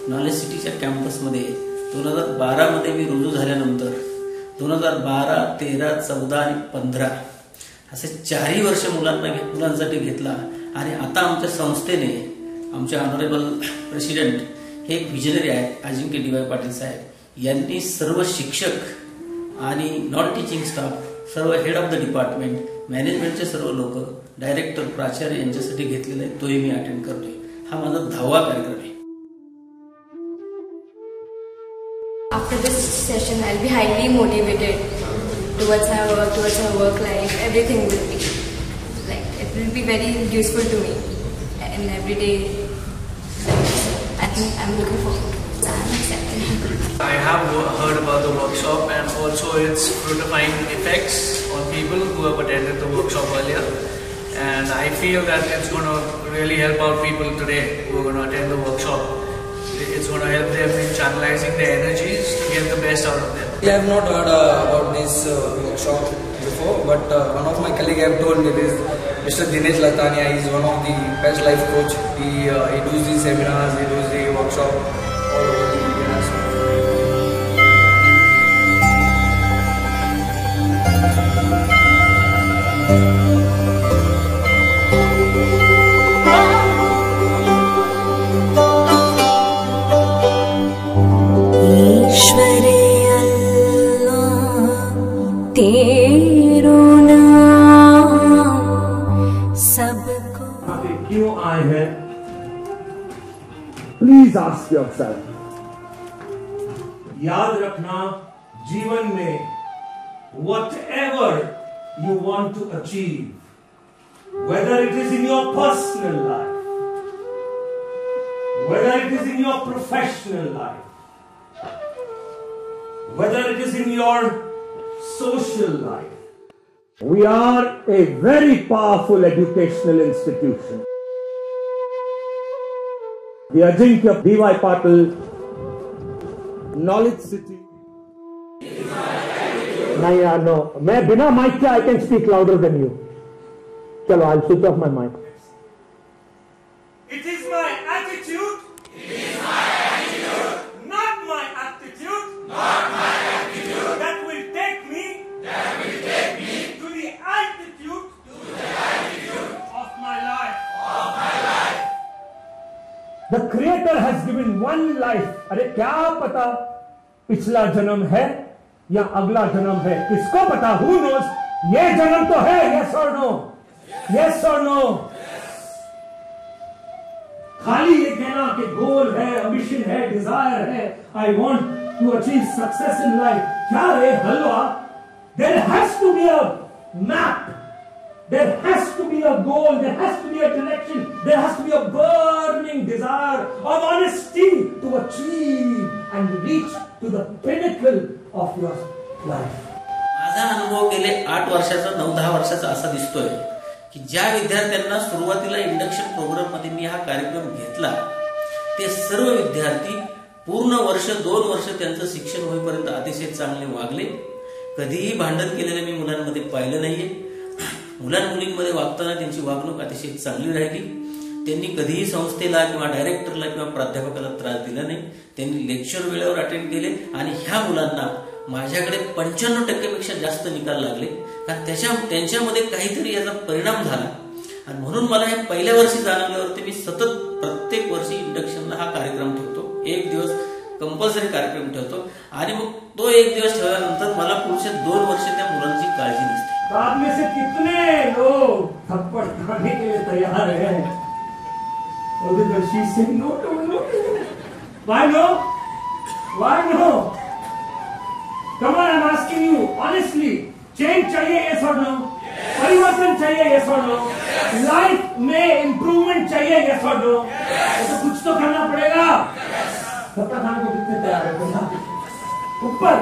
Knowledge सिटीच्या कॅम्पसमध्ये 2012 मध्ये मी रुजू झाल्यानंतर 2012, 13, 14 आणि 15 असे 4 वर्ष मुलांसाठी घेतला. आणि आता आमच्या संस्थेने आमचे ऑनरेबल प्रेसिडेंट हे एक विजनरी आहेत अजिंक्य डी वाय पाटील साहेब यांनी सर्व शिक्षक आणि नॉन टीचिंग स्टाफ सर्व हेड ऑफ द डिपार्टमेंट मॅनेजमेंटचे सर्व लोक डायरेक्टर प्राचार्य यांच्यासाठी घेतलेला आहे. तोही मी अटेंड करतोय. हा माझा 10वा कार्यक्रम आहे. After this session, I'll be highly motivated towards our work life. Everything will be it will be very useful to me in everyday life. I think I'm looking forward to it. I'm excited. I have heard about the workshop, and also its fructifying effects on people who have attended the workshop earlier. And I feel that it's going to really help out people today who are going to attend the workshop. It's going to help them in channelizing their energies to get the best out of them. I have not heard about this workshop before, but one of my colleagues have told me this. Mr. Dinesh Latania is one of the best life coach. He does the seminars, he does the workshop all over the India. तेरो नाम सबको क्यों आए हैं? Please ask yourself. याद रखना, जीवन में whatever you want to achieve, whether it is in your personal life, whether it is in your professional life, whether it is in your social life, we are a very powerful educational institution. The Ajinkya D.Y. Patil Knowledge City. नहीं यार, no. मैं बिना mic के I can speak louder than you. चलो, I'll switch off my mic. It is my attitude. It is my attitude. Not my aptitude. Not my aptitude. That will take me. That will take me to the altitude. To the altitude of my life. Of my life. The Creator has given one life. अरे क्या पता पिछला जन्म है या अगला जन्म है, किसको पता? Who knows? ये जन्म तो है. Yes or no? Yes or no? खाली ये कहना कि गोल है, ambition है, desire है, I want to achieve success in life. क्या रे हलवा? There has to be a map. There has to be a goal. There has to be a direction. There has to be a burning desire of honesty to achieve and reach to the pinnacle of your life. माझा अनुभव गेले 8 वर्षाचा 9-10 वर्षाचा असा दिसतोय की ज्या विद्यार्थ्यांना सुरुवातीला इंडक्शन प्रोग्राम मध्ये मी हा कार्यक्रम घेतला ते सर्व विद्यार्थी पूर्ण वर्ष 2 वर्ष त्यांचं शिक्षण होईपर्यंत अतिशय चांगले वागले. कधीही भांडण केलेले मी मुलांमध्ये पाहिलं नाहीये. मुलांमुलींमध्ये वागताना त्यांची वागणूक अतिशय चांगली राहिली. त्यांनी कधीही संस्थेला किंवा डायरेक्टरला किंवा प्राध्यापकाला त्रास दिला नाही. त्यांनी लेक्चर वेळेवर अटेंड केले आणि ह्या मुलांना माझ्याकडे 95% पेक्षा जास्त निकाल लागले. कारण त्यांच्यामध्ये काहीतरी याचा परिणाम झाला आणि म्हणून मला हे पहिल्या वर्षी जाणवल्यावरती मी सतत प्रत्येक वर्षी इंडक्शनला हा कार्यक्रम ठेवतो. एक दिवस कंपल्सरी कार्यक्रम ठेवतो आणि मग तो एक दिवस ठेवल्यानंतर मला पुढचे 2 वर्ष त्या मुलांची काळजी नसते. आप में से कितने लोग थप्पड़ खाने के लिए तैयार हैं? Why no? Why no? Come on, I'm asking you honestly. Change चाहिए yes or no? परिवर्तन चाहिए yes or no? Life में improvement चाहिए yes or no? तो कुछ तो करना पड़ेगा. थप्पड़ खाने को कितने तैयार है? ऊपर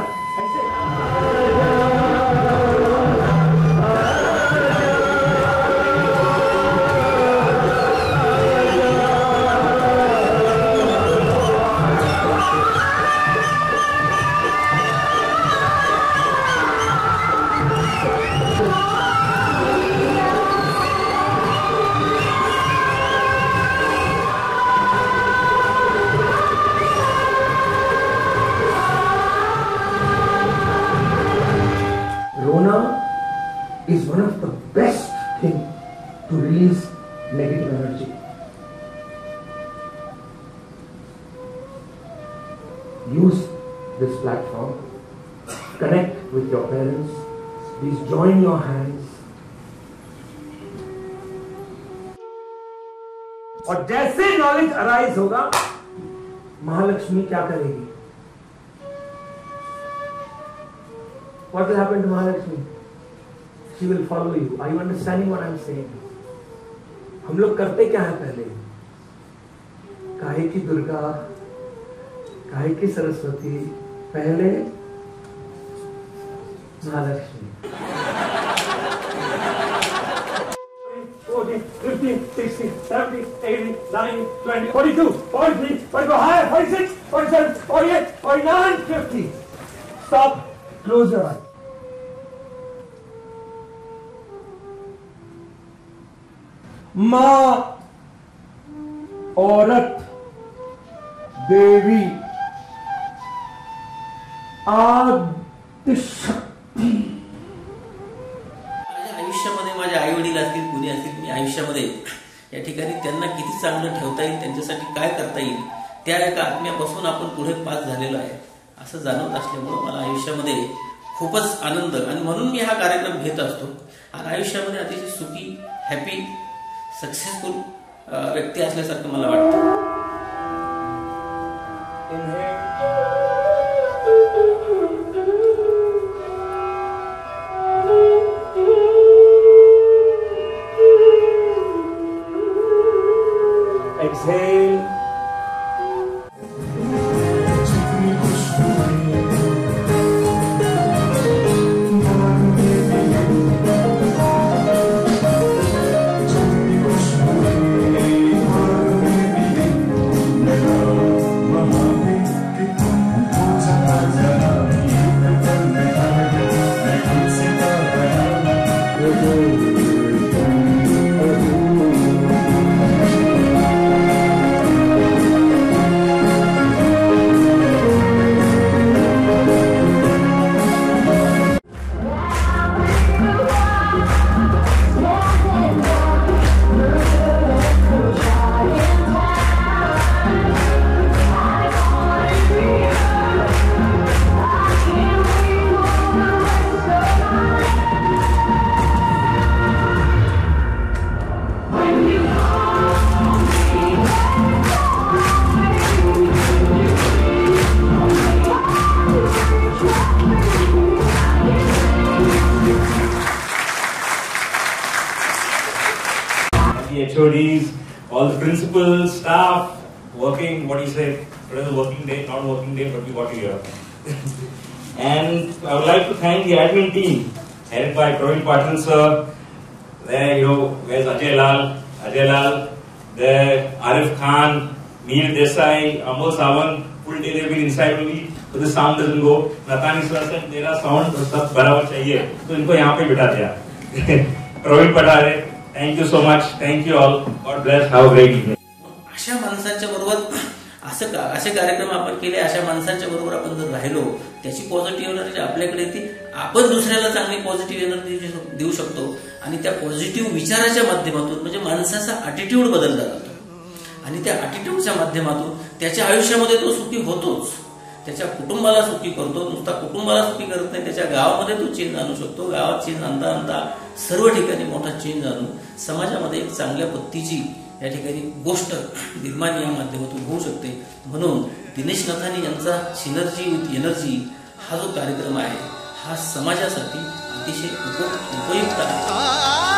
is one of the best thing to release negative energy. Use this platform, connect with your parents, please join your hands. और जैसे नॉलेज अराइज होगा, महालक्ष्मी क्या करेगी? What will happen to Mahalakshmi? She will follow you. Are you understanding what I am saying? हम लोग करते क्या है पहले? काहे की दुर्गा, काहे की सरस्वती, पहले Mahalakshmi. 14, 15, 16, 17, 18, 19, 20, 42, 43, 44, higher, 46, 47, 48, 49, 50. Stop. Close your eyes. माँ, औरत, देवी, आद्य शक्ती. माझ्या आयुष्यामध्ये माझे आई वडील असतील, कुणी असतील, मी आयुष्यामध्ये या ठिकाणी त्यांना किती चांगलं ठेवता येईल, त्यांच्यासाठी काय करता येईल, त्या एका आत्म्यापासून आपण पुढे पास झालेलो आहे असं जाणवत असल्यामुळं मला आयुष्यामध्ये खूपच आनंद, आणि म्हणून मी हा कार्यक्रम घेत असतो. आणि आयुष्यामध्ये अतिशय सुखी, हॅपी, सक्सेसफुल व्यक्ती असल्यासारखं मला वाटतं. Exhale. HODs, all the principals, staff, working, what do you say, today's a working day, not working day, but we got you here. And I would like to thank the admin team, headed by Praveen Patil sir. There, where's Ajay Lal, there, Arif Khan, Mir Desai, Amol Sawant, full day they've been inside only, so the sound doesn't go. Natani sir said, मेरा sound सब बराबर चाहिए, तो इनको यहाँ पे बिठा दिया. Praveen Patare. Thank you so much. Thank you all. God bless. Have a great evening. अशा माणसांच्या बरोबर असे कार्यक्रम आपण केले, अशा माणसांच्या बरोबर आपण जर राहिलो, त्याची पॉझिटिव्ह एनर्जी आपल्याकडे येते. आपण दुसऱ्याला चांगली पॉझिटिव्ह एनर्जी देऊ शकतो आणि त्या पॉझिटिव्ह विचाराच्या माध्यमातून म्हणजे माणसाचा ॲटिट्यूड बदलला जातो आणि त्या ॲटिट्यूडच्या माध्यमातून त्याच्या आयुष्यामध्ये तो सुखी होतोच, त्याच्या कुटुंबाला सुखी करतो. नुसता कुटुंबाला सुखी करत नाही, त्याच्या गावामध्ये तो चेंज आणू शकतो. गावात चेंज आणता आणता सर्व ठिकाणी मोठा चेंज आणून समाजामध्ये एक चांगल्या पद्धतीची या ठिकाणी गोष्ट निर्माण या माध्यमातून होऊ शकते. म्हणून दिनेश नथानी यांचा सिनर्जी विथ एनर्जी हा जो कार्यक्रम आहे हा समाजासाठी अतिशय उपयुक्त आहे.